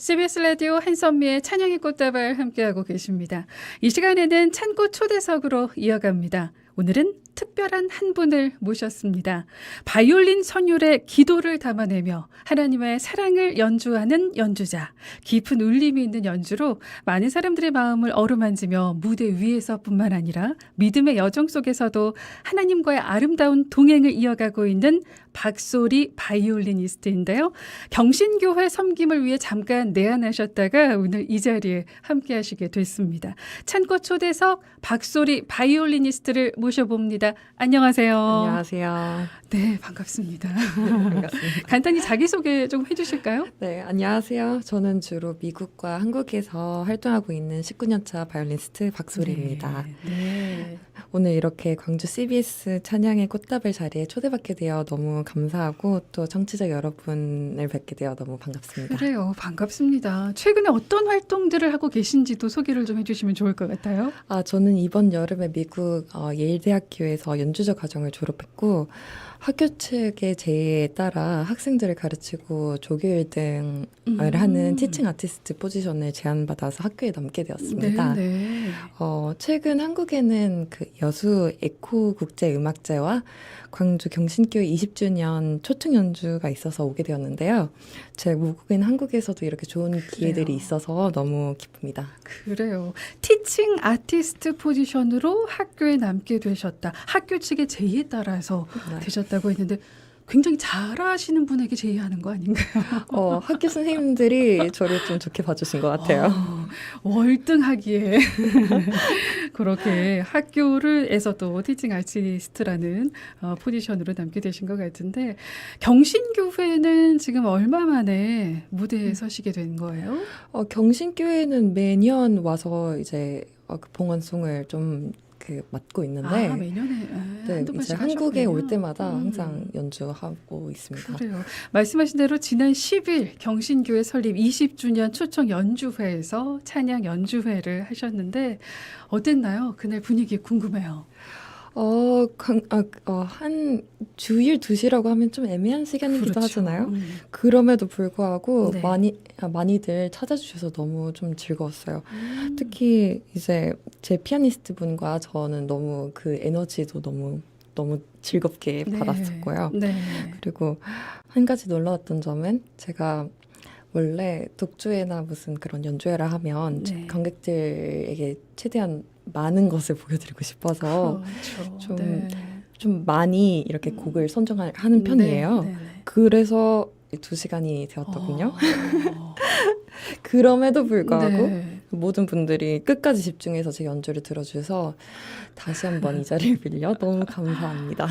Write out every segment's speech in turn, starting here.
CBS 라디오 한선미의 찬양의 꽃다발 함께하고 계십니다. 이 시간에는 찬꽃 초대석으로 이어갑니다. 오늘은 특별한 한 분을 모셨습니다. 바이올린 선율에 기도를 담아내며 하나님의 사랑을 연주하는 연주자, 깊은 울림이 있는 연주로 많은 사람들의 마음을 어루만지며 무대 위에서뿐만 아니라 믿음의 여정 속에서도 하나님과의 아름다운 동행을 이어가고 있는 박소리 바이올리니스트인데요. 경신교회 섬김을 위해 잠깐 내한하셨다가 오늘 이 자리에 함께 하시게 됐습니다. 찬꽃 초대석 박소리 바이올리니스트를 모셔봅니다. 안녕하세요. 안녕하세요. 네, 반갑습니다. 반갑습니다. 간단히 자기소개 좀 해주실까요? 네, 안녕하세요. 저는 주로 미국과 한국에서 활동하고 있는 19년차 바이올리니스트 박소리입니다. 네. 오늘 이렇게 광주 CBS 찬양의 꽃다발 자리에 초대받게 되어 너무 감사하고 또 청취자 여러분을 뵙게 되어 너무 반갑습니다. 그래요. 반갑습니다. 최근에 어떤 활동들을 하고 계신지도 소개를 좀 해주시면 좋을 것 같아요. 저는 이번 여름에 미국 예일대학교에서 연주자 과정을 졸업했고 학교 측의 제의에 따라 학생들을 가르치고 조교 1등을 하는 티칭 아티스트 포지션을 제안받아서 학교에 남게 되었습니다. 네. 최근 한국에는 그 여수 에코 국제음악제와 광주 경신교회 20주년 초청 연주가 있어서 오게 되었는데요. 제 모국인 한국에서도 이렇게 좋은 기회들이 그래요. 있어서 너무 기쁩니다. 그래요. 티칭 아티스트 포지션으로 학교에 남게 되셨다. 학교 측의 제의에 따라서 네. 되셨다고 했는데 굉장히 잘하시는 분에게 제의하는 거 아닌가요? 학교 선생님들이 저를 좀 좋게 봐주신 것 같아요. 월등하기에 그렇게 학교를에서도 티칭 아티스트라는 포지션으로 남게 되신 것 같은데 경신교회는 지금 얼마 만에 무대에 서시게 된 거예요? 경신교회는 매년 와서 이제 그 봉헌송을 좀 맡고 있는데 매년에 네, 한두 이제 번씩 한국에 하셨군요. 올 때마다 항상 연주하고 있습니다. 그래요. 말씀하신 대로 지난 10일 경신교회 설립 20주년 초청 연주회에서 찬양 연주회를 하셨는데 어땠나요? 그날 분위기 궁금해요. 한 주일 2시라고 하면 좀 애매한 시간이기도 그렇죠. 하잖아요. 그럼에도 불구하고 네. 많이들 찾아주셔서 너무 좀 즐거웠어요. 특히 이제 제 피아니스트 분과 저는 너무 그 에너지도 너무 즐겁게 네. 받았었고요. 네. 그리고 한 가지 놀라웠던 점은 제가 원래 독주회나 무슨 그런 연주회를 하면 네. 관객들에게 최대한 많은 것을 보여드리고 싶어서 그렇죠. 좀 많이 이렇게 곡을 선정하는 편이에요. 네. 그래서 2시간이 되었더군요. 그럼에도 불구하고 네. 모든 분들이 끝까지 집중해서 제 연주를 들어주셔서 다시 한번 이 자리를 빌려 너무 감사합니다.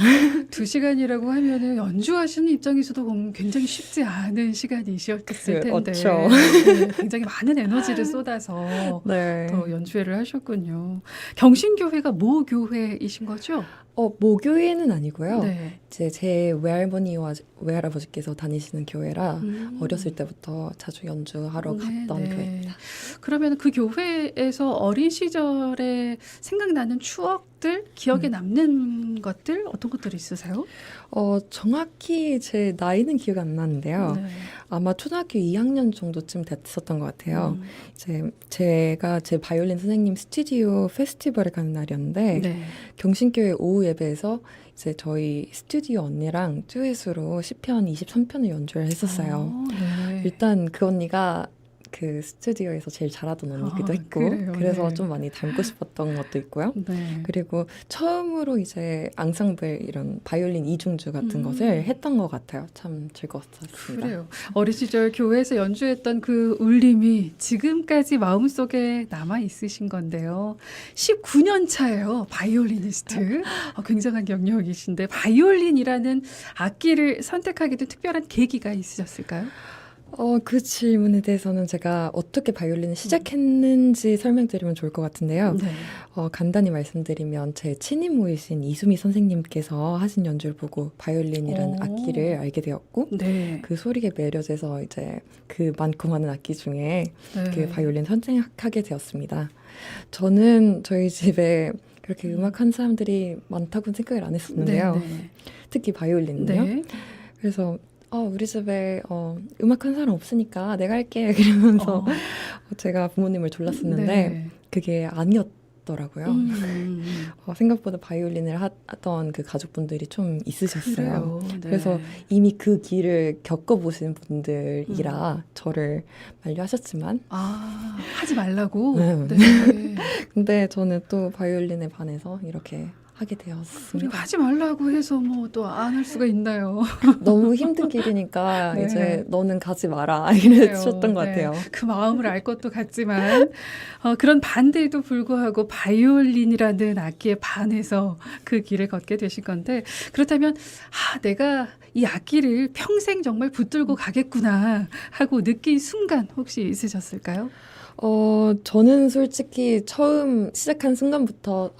2시간이라고 하면은 연주하시는 입장에서도 보면 굉장히 쉽지 않은 시간이셨을 텐데 그렇죠. 네, 굉장히 많은 에너지를 쏟아서 네. 또 연주회를 하셨군요. 경신교회가 모 교회이신 거죠? 모교회는 아니고요. 네. 제 외할머니와 외할아버지께서 다니시는 교회라 어렸을 때부터 자주 연주하러 갔던 교회입니다. 그러면 그 교회에서 어린 시절에 생각나는 추억들, 기억에 남는 것들 어떤 것들이 있으세요? 정확히 제 나이는 기억이 안 나는데요. 네. 아마 초등학교 2학년 정도쯤 됐었던 것 같아요. 이제 제가 제 바이올린 선생님 스튜디오 페스티벌에 가는 날이었는데 네. 경신교회 오후 예배에서 이제 저희 스튜디오 언니랑 듀엣으로 시편 23편을 연주를 했었어요. 네. 일단 그 언니가 그 스튜디오에서 제일 잘하던 언니기도 했고 그래요. 그래서 네. 좀 많이 닮고 싶었던 것도 있고요. 네. 그리고 처음으로 이제 앙상블 이런 바이올린 이중주 같은 것을 했던 것 같아요. 참 즐거웠습니다. 그래요. 어린 시절 교회에서 연주했던 그 울림이 지금까지 마음속에 남아 있으신 건데요. 19년 차예요. 바이올리니스트. 굉장한 경력이신데 바이올린이라는 악기를 선택하게 된 특별한 계기가 있으셨을까요? 그 질문에 대해서는 제가 어떻게 바이올린을 시작했는지 설명드리면 좋을 것 같은데요. 네. 간단히 말씀드리면 제 친인모이신 이수미 선생님께서 하신 연주를 보고 바이올린이라는 악기를 알게 되었고 네. 그 소리에 매료돼서 이제 그 많고 많은 악기 중에 네. 그 바이올린 선택하게 되었습니다. 저는 저희 집에 그렇게 음악하는 사람들이 많다고는 생각을 안 했었는데요. 네. 특히 바이올린은요. 네. 그래서 우리 집에 음악하는 사람 없으니까 내가 할게 그러면서 어. 제가 부모님을 졸랐었는데 네. 그게 아니었더라고요. 음. 생각보다 바이올린을 하던 그 가족분들이 좀 있으셨어요. 그래요. 네. 그래서 이미 그 길을 겪어보신 분들이라 저를 만류하셨지만 하지 말라고. 네. 네. 근데 저는 또 바이올린에 반해서 이렇게 하게 그리고 되었습니다. 하지 말라고 해서 뭐 또 안 할 수가 있나요? 너무 힘든 길이니까 네. 이제 너는 가지 마라 그래요. 이러셨던 것 네. 같아요. 그 마음을 알 것도 같지만 그런 반대에도 불구하고 바이올린이라는 악기에 반해서 그 길을 걷게 되신 건데 그렇다면 내가 이 악기를 평생 정말 붙들고 가겠구나 하고 느낀 순간 혹시 있으셨을까요? 저는 솔직히 처음 시작한 순간부터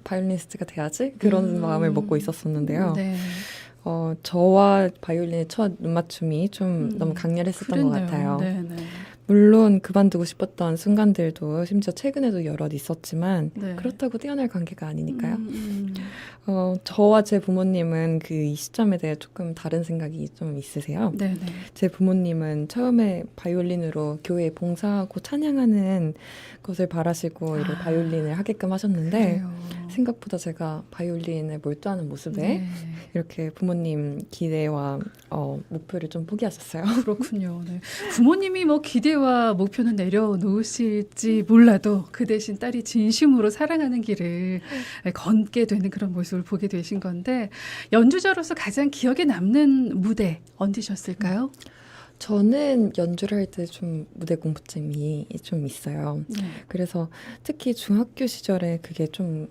바이올리니스트가 돼야지 그런 마음을 먹고 있었었는데요. 네. 저와 바이올린의 첫 눈맞춤이 좀 너무 강렬했었던 것 그랬네요. 같아요. 네, 네. 물론 그만두고 싶었던 순간들도 심지어 최근에도 여럿 있었지만 네. 그렇다고 떼어날 관계가 아니니까요. 음. 저와 제 부모님은 이 시점에 대해 조금 다른 생각이 좀 있으세요. 네, 네. 제 부모님은 처음에 바이올린으로 교회에 봉사하고 찬양하는 것을 바라시고 이를 바이올린을 하게끔 하셨는데 그래요. 생각보다 제가 바이올린에 몰두하는 모습에 네. 이렇게 부모님 기대와 목표를 좀 포기하셨어요. 그렇군요. 네. 부모님이 뭐 기대와 목표는 내려놓으실지 몰라도 그 대신 딸이 진심으로 사랑하는 길을 걷게 되는 그런 모습을 보게 되신 건데 연주자로서 가장 기억에 남는 무대 언제셨을까요? 저는 연주를 할 때 좀 무대 공포증이 좀 있어요. 네. 그래서 특히 중학교 시절에 그게 좀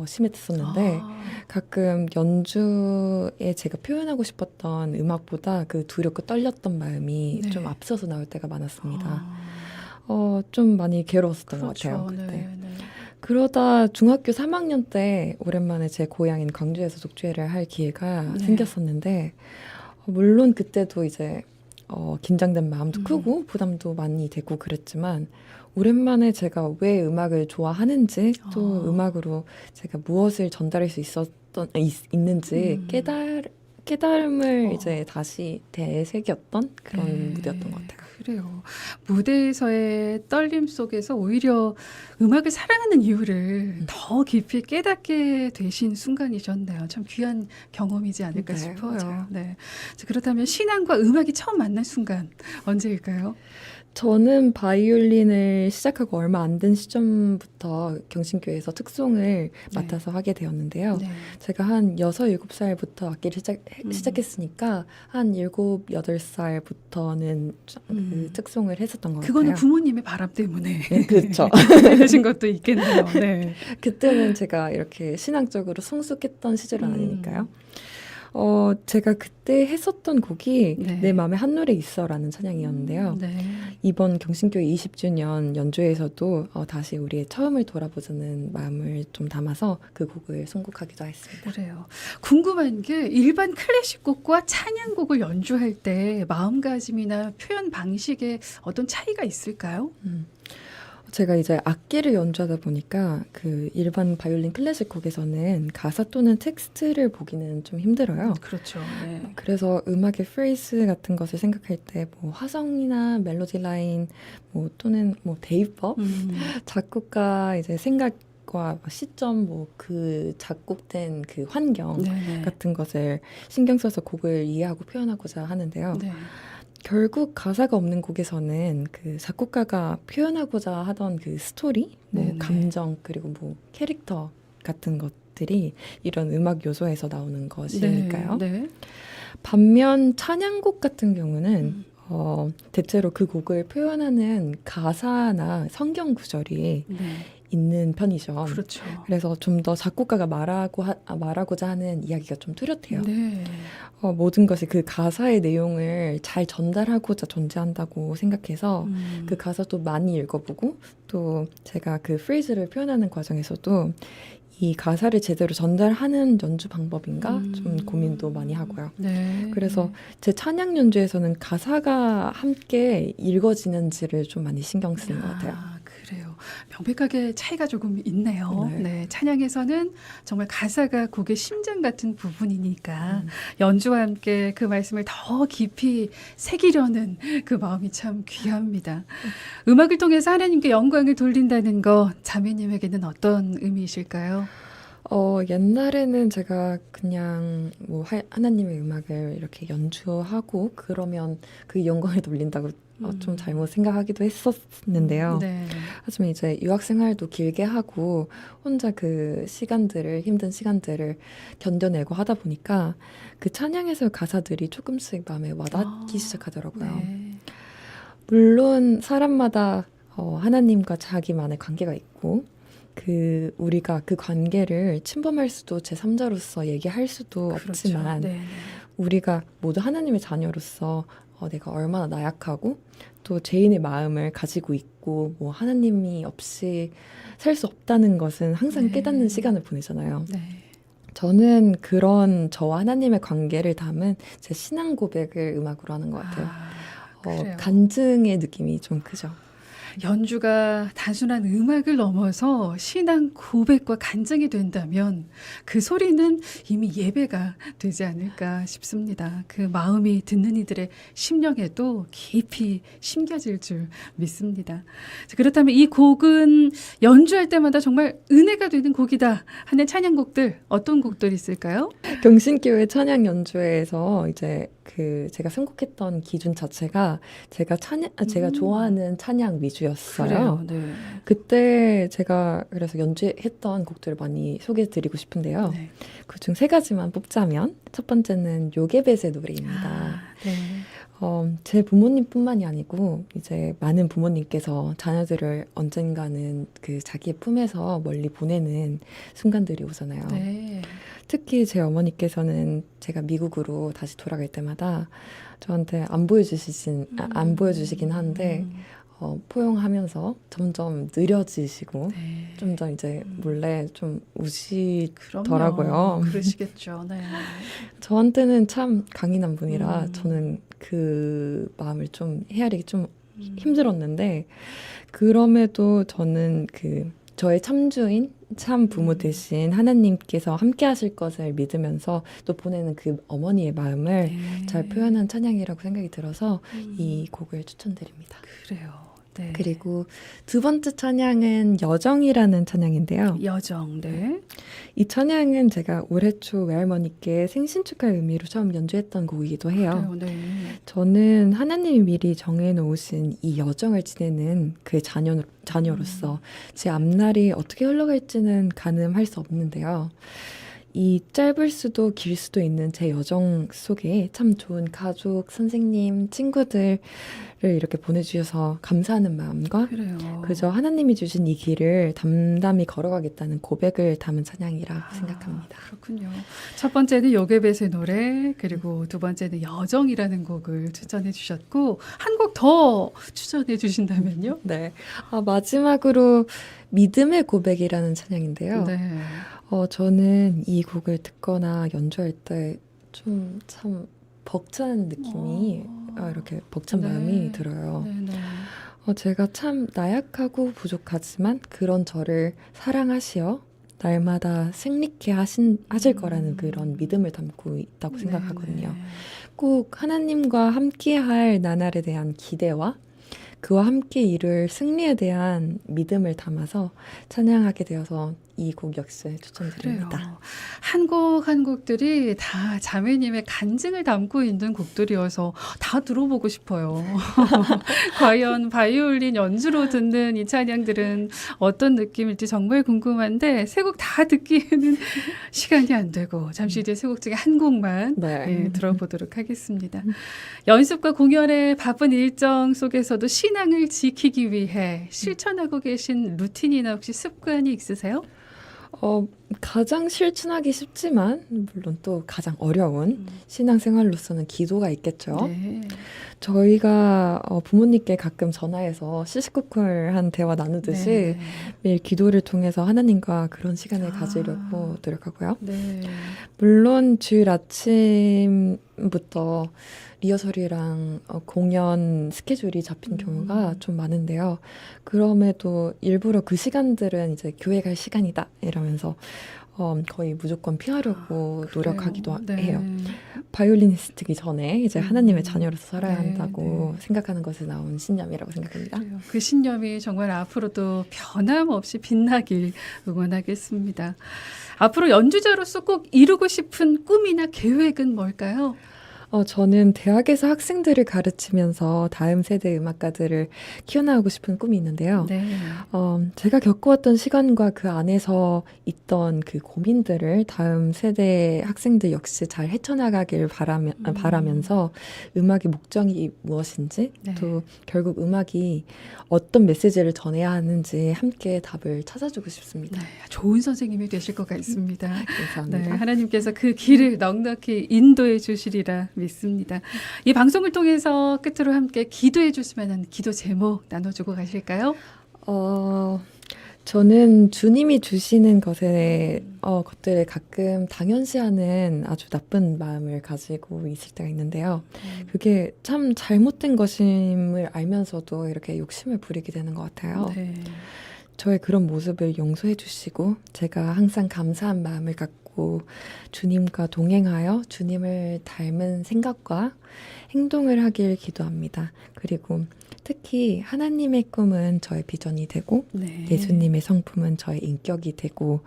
심했었는데 가끔 연주에 제가 표현하고 싶었던 음악보다 그 두렵고 떨렸던 마음이 네. 좀 앞서서 나올 때가 많았습니다. 좀 많이 괴로웠었던 것 같아요. 그렇죠. 그때. 네, 네. 그러다 중학교 3학년 때 오랜만에 제 고향인 광주에서 독주회를 할 기회가 네. 생겼었는데 물론 그때도 이제 긴장된 마음도 크고 부담도 많이 되고 그랬지만 오랜만에 제가 왜 음악을 좋아하는지 또 음악으로 제가 무엇을 전달할 수 있는지 깨달음을 이제 다시 되새겼던 그런 네. 무대였던 것 같아요. 그래요. 무대에서의 떨림 속에서 오히려 음악을 사랑하는 이유를 더 깊이 깨닫게 되신 순간이셨네요. 참 귀한 경험이지 않을까 네, 싶어요. 맞아요. 네. 자, 그렇다면 신앙과 음악이 처음 만난 순간 언제일까요? 저는 바이올린을 시작하고 얼마 안 된 시점부터 경신교회에서 특송을 맡아서 하게 되었는데요. 네. 제가 한 6, 7살부터 악기를 시작했으니까 한 7, 8살부터는 그 특송을 했었던 것 그거는 같아요. 부모님의 바람 때문에 네, 그렇죠. 되신 것도 있겠네요. 네. 그때는 제가 이렇게 신앙적으로 성숙했던 시절은 아니니까요. 제가 그때 했었던 곡이 네. 내 맘에 한 노래 있어라는 찬양이었는데요. 네. 이번 경신교회 20주년 연주에서도 다시 우리의 처음을 돌아보자는 마음을 좀 담아서 그 곡을 선곡하기도 했습니다. 그래요. 궁금한 게 일반 클래식 곡과 찬양곡을 연주할 때 마음가짐이나 표현 방식에 어떤 차이가 있을까요? 제가 이제 악기를 연주하다 보니까 그 일반 바이올린 클래식 곡에서는 가사 또는 텍스트를 보기는 좀 힘들어요. 그렇죠. 네. 그래서 음악의 프레이즈 같은 것을 생각할 때 뭐 화성이나 멜로디 라인 또는 대입법 작곡가 이제 생각과 시점 그 작곡된 그 환경 네네. 같은 것을 신경 써서 곡을 이해하고 표현하고자 하는데요. 네. 결국 가사가 없는 곡에서는 그 작곡가가 표현하고자 하던 그 스토리, 네네. 감정 그리고 캐릭터 같은 것들이 이런 음악 요소에서 나오는 것이니까요. 네. 반면 찬양곡 같은 경우는 대체로 그 곡을 표현하는 가사나 성경 구절이 네. 있는 편이죠. 그렇죠. 그래서 좀 더 작곡가가 말하고자 하는 이야기가 좀 뚜렷해요. 네. 모든 것이 그 가사의 내용을 잘 전달하고자 존재한다고 생각해서 그 가사도 많이 읽어보고 또 제가 그 프레이즈를 표현하는 과정에서도 이 가사를 제대로 전달하는 연주 방법인가 좀 고민도 많이 하고요. 네. 그래서 제 찬양 연주에서는 가사가 함께 읽어지는지를 좀 많이 신경 쓰는 것 같아요. 그래요. 명백하게 차이가 조금 있네요. 네. 네, 찬양에서는 정말 가사가 곡의 심장 같은 부분이니까 연주와 함께 그 말씀을 더 깊이 새기려는 그 마음이 참 귀합니다. 음악을 통해서 하나님께 영광을 돌린다는 거 자매님에게는 어떤 의미이실까요? 옛날에는 제가 그냥 뭐 하나님의 음악을 이렇게 연주하고 그러면 그 영광을 돌린다고 좀 잘못 생각하기도 했었는데요. 네. 하지만 이제 유학 생활도 길게 하고 혼자 그 시간들을 힘든 시간들을 견뎌내고 하다 보니까 그 찬양에서 가사들이 조금씩 마음에 와닿기 시작하더라고요. 네. 물론 사람마다 하나님과 자기만의 관계가 있고 우리가 그 관계를 침범할 수도 제3자로서 얘기할 수도 그렇죠. 없지만 네. 우리가 모두 하나님의 자녀로서 내가 얼마나 나약하고 또 죄인의 마음을 가지고 있고 뭐 하나님이 없이 살 수 없다는 것은 항상 네. 깨닫는 시간을 보내잖아요. 네. 저는 그런 저와 하나님의 관계를 담은 제 신앙 고백을 음악으로 하는 것 같아요. 그래요. 간증의 느낌이 좀 크죠. 연주가 단순한 음악을 넘어서 신앙 고백과 간증이 된다면 그 소리는 이미 예배가 되지 않을까 싶습니다. 그 마음이 듣는 이들의 심령에도 깊이 심겨질 줄 믿습니다. 자, 그렇다면 이 곡은 연주할 때마다 정말 은혜가 되는 곡이다 하는 찬양곡들 어떤 곡들이 있을까요? 경신교회 찬양 연주회에서 이제 제가 선곡했던 기준 자체가 제가 좋아하는 찬양 위주였어요. 그래요. 네. 그때 제가 그래서 연주했던 곡들을 많이 소개해드리고 싶은데요. 네. 그중 3가지만 뽑자면 첫 번째는 요게벳의 노래입니다. 네. 제 부모님뿐만이 아니고 이제 많은 부모님께서 자녀들을 언젠가는 자기의 품에서 멀리 보내는 순간들이 오잖아요. 네. 특히 제 어머니께서는 제가 미국으로 다시 돌아갈 때마다 저한테 안 보여주시긴 하는데 포용하면서 점점 느려지시고 네. 점점 이제 몰래 좀 그럼요. 우시더라고요. 그러시겠죠. 네. 저한테는 참 강인한 분이라 저는 그 마음을 좀 헤아리기 좀 힘들었는데 그럼에도 저는 저의 참주인 참 부모 되신 하나님께서 함께 하실 것을 믿으면서 또 보내는 그 어머니의 마음을 네. 잘 표현한 찬양이라고 생각이 들어서 이 곡을 추천드립니다. 그래요. 네. 그리고 2번째 찬양은 여정이라는 찬양인데요. 여정. 네. 이 찬양은 제가 올해 초 외할머니께 생신 축하의 의미로 처음 연주했던 곡이기도 해요. 그래요. 네. 저는 하나님이 미리 정해놓으신 이 여정을 지내는 그의 자녀로서 제 앞날이 어떻게 흘러갈지는 가늠할 수 없는데요. 이 짧을 수도 길 수도 있는 제 여정 속에 참 좋은 가족, 선생님, 친구들을 이렇게 보내주셔서 감사하는 마음과 그래요. 그저 하나님이 주신 이 길을 담담히 걸어가겠다는 고백을 담은 찬양이라 생각합니다. 그렇군요. 첫 번째는 요게벳의 노래, 그리고 두 번째는 여정이라는 곡을 추천해 주셨고 한 곡 더 추천해 주신다면요? 네. 마지막으로 믿음의 고백이라는 찬양인데요. 네. 저는 이 곡을 듣거나 연주할 때 좀 참 벅찬 느낌이 이렇게 벅찬 네. 마음이 들어요. 네, 네. 제가 참 나약하고 부족하지만 그런 저를 사랑하시어 날마다 생리케 하실 거라는 그런 믿음을 담고 있다고 생각하거든요. 네, 네. 꼭 하나님과 함께할 나날에 대한 기대와 그와 함께 이룰 승리에 대한 믿음을 담아서 찬양하게 되어서 이 곡 역시 추천드립니다. 그래요. 한 곡 한 곡들이 다 자매님의 간증을 담고 있는 곡들이어서 다 들어보고 싶어요. 과연 바이올린 연주로 듣는 이 찬양들은 어떤 느낌일지 정말 궁금한데 세 곡 다 듣기에는 시간이 안 되고 잠시 뒤에 세 곡 중에 한 곡만 네. 들어보도록 하겠습니다. 연습과 공연의 바쁜 일정 속에서도 신앙을 지키기 위해 실천하고 계신 루틴이나 혹시 습관이 있으세요? 가장 실천하기 쉽지만 물론 또 가장 어려운 신앙생활로서는 기도가 있겠죠. 네. 저희가 부모님께 가끔 전화해서 시시콜콜한 대화 나누듯이 네. 매일 기도를 통해서 하나님과 그런 시간을 아. 가지려고 노력하고요. 네. 물론 주일 아침부터 리허설이랑 공연 스케줄이 잡힌 경우가 좀 많은데요. 그럼에도 일부러 그 시간들은 이제 교회 갈 시간이다 이러면서 거의 무조건 피하려고 노력하기도 그래요. 네. 해요. 바이올리니스트기 전에 이제 하나님의 자녀로서 살아야 네, 한다고 생각하는 것에 나온 신념이라고 생각합니다. 그래요. 그 신념이 정말 앞으로도 변함없이 빛나길 응원하겠습니다. 앞으로 연주자로서 꼭 이루고 싶은 꿈이나 계획은 뭘까요? 저는 대학에서 학생들을 가르치면서 다음 세대 음악가들을 키워나가고 싶은 꿈이 있는데요. 네. 제가 겪어왔던 시간과 그 안에서 있던 그 고민들을 다음 세대 학생들 역시 잘 헤쳐나가길 바라면서 음악의 목적이 무엇인지 네. 또 결국 음악이 어떤 메시지를 전해야 하는지 함께 답을 찾아주고 싶습니다. 네, 좋은 선생님이 되실 것 같습니다. 네, 감사합니다. 하나님께서 그 길을 넉넉히 인도해 주시리라 믿습니다. 이 방송을 통해서 끝으로 함께 기도해 주시면 하는 기도 제목 나눠주고 가실까요? 저는 주님이 주시는 것들을 가끔 당연시하는 아주 나쁜 마음을 가지고 있을 때가 있는데요. 그게 참 잘못된 것임을 알면서도 이렇게 욕심을 부리게 되는 것 같아요. 네. 저의 그런 모습을 용서해 주시고 제가 항상 감사한 마음을 갖고 주님과 동행하여 주님을 닮은 생각과 행동을 하길 기도합니다. 그리고 특히 하나님의 꿈은 저의 비전이 되고 네. 예수님의 성품은 저의 인격이 되고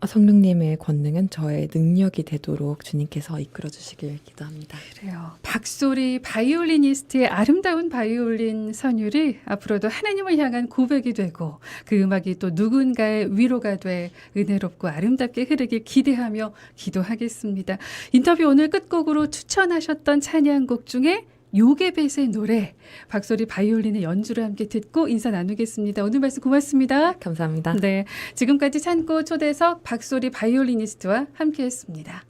성령님의 권능은 저의 능력이 되도록 주님께서 이끌어 주시길 기도합니다. 그래요. 박소리 바이올리니스트의 아름다운 바이올린 선율이 앞으로도 하나님을 향한 고백이 되고 그 음악이 또 누군가의 위로가 돼 은혜롭고 아름답게 흐르길 기대하며 기도하겠습니다. 인터뷰 오늘 끝곡으로 추천하셨던 찬양곡 중에 요게벳의 노래 박소리 바이올린의 연주를 함께 듣고 인사 나누겠습니다. 오늘 말씀 고맙습니다. 감사합니다. 네, 지금까지 찬고 초대석 박소리 바이올리니스트와 함께했습니다.